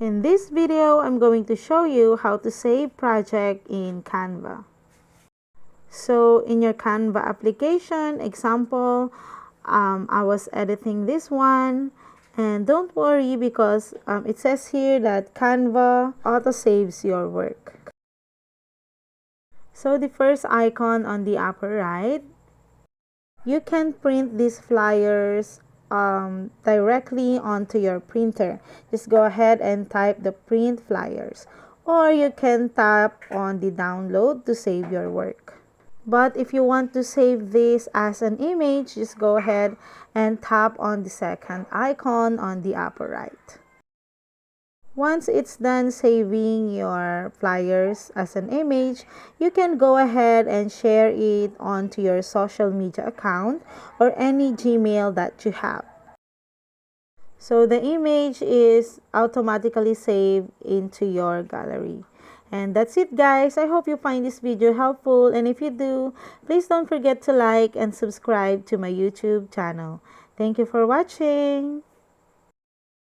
In this video, I'm going to show you how to save project in Canva. So in your Canva application, example, I was editing this one, and don't worry because it says here that Canva auto saves your work. So the first icon on the upper right, you can print these flyers directly onto your printer. Just go ahead and type the print flyers, or you can tap on the download to save your work. But if you want to save this as an image, just go ahead and tap on the second icon on the upper right. Once it's done saving your flyers as an image, you can go ahead and share it onto your social media account or any Gmail that you have. So the image is automatically saved into your gallery. And that's it, guys. I hope you find this video helpful, and if you do, please don't forget to like and subscribe to my YouTube channel. Thank you for watching.